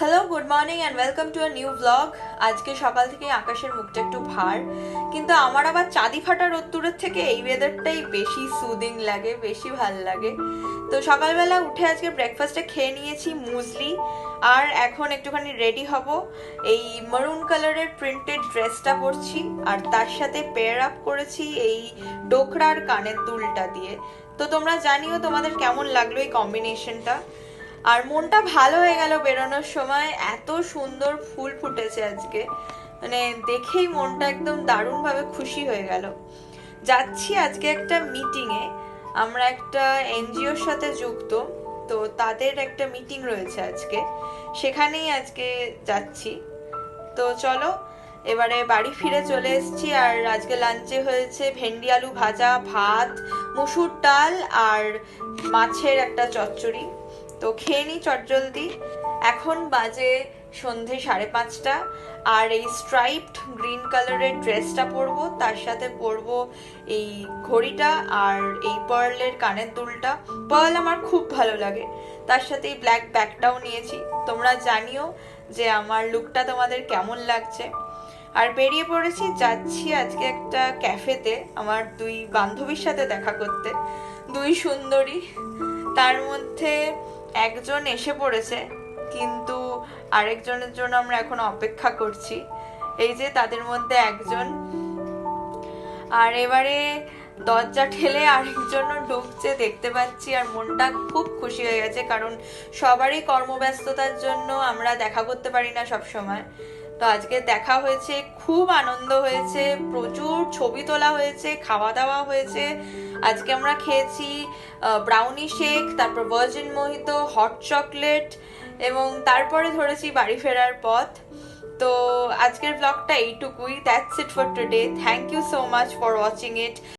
Hello, good morning and welcome to a new blog. আজকে সকাল থেকে আকাশের মুখটা একটু ভার, কিন্তু আমার আবার চাঁদি ফাটা রোদ্দুরের থেকে এই ওয়েদারটাই বেশি সুদিং লাগে, বেশি ভাল লাগে। তো সকালবেলা উঠে আজকে ব্রেকফাস্টে খেয়ে নিয়েছি মুসলি, আর এখন একটুখানি রেডি হব। এই মারুন কালারের প্রিন্টেড ড্রেসটা পরছি, আর তার সাথে পেয়ার আপ করেছি এই ডোকরার কানের দুলটা দিয়ে। তো তোমরা জানিও তোমাদের কেমন লাগলো এই কম্বিনেশনটা। আর মনটা ভালো হয়ে গেল বেরোনোর সময়, এত সুন্দর ফুল ফুটেছে আজকে, মানে দেখেই মনটা একদম দারুণভাবে খুশি হয়ে গেল। যাচ্ছি আজকে একটা মিটিংয়ে, আমরা একটা এনজিওর সাথে যুক্ত, তো তাদের একটা মিটিং রয়েছে আজকে, সেখানেই আজকে যাচ্ছি। তো চলো, এবারে বাড়ি ফিরে চলে এসেছি। আর আজকে লাঞ্চে হয়েছে ভেন্ডি আলু ভাজা, ভাত, মুসুর ডাল আর মাছের একটা চচ্চড়ি। তো খেয়ে নিই চটজলদি। এখন বাজে সন্ধে 5:30, আর এই স্ট্রাইপড গ্রিন কালারের ড্রেসটা পরবো, তার সাথে পরবো এই ঘড়িটা আর এই পার্লের কানের দুলটা। পার্ল আমার খুব ভালো লাগে, তার সাথে এই ব্ল্যাক ব্যাগটাও নিয়েছি। তোমরা জানিও যে আমার লুকটা তোমাদের কেমন লাগছে। আর বেরিয়ে পড়েছি, যাচ্ছি আজকে একটা ক্যাফেতে আমার দুই বান্ধবীর সাথে দেখা করতে, দুই সুন্দরী। তার মধ্যে একজন এসে পড়েছে, কিন্তু আরেকজনের জন্য আমরা এখন অপেক্ষা করছি। এই যে তাদের মধ্যে একজন, আর এবারে দরজা ঠেলে আরেকজনও ঢুকছে দেখতে পাচ্ছি, আর মনটা খুব খুশি হয়ে গেছে, কারণ সবারই কর্মব্যস্ততার জন্য আমরা দেখা করতে পারি না সব সময়। তো আজকে দেখা হয়েছে, খুব আনন্দ হয়েছে, প্রচুর ছবি তোলা হয়েছে, খাওয়া দাওয়া হয়েছে। আজকে আমরা খেয়েছি ব্রাউনি শেক, তারপর ভার্জিন মোহিতো, হট চকলেট, এবং তারপরে ধরেছি বাড়ি ফেরার পথ। তো আজকের ব্লগটা এইটুকুই। That's it for today. Thank you so much for watching it.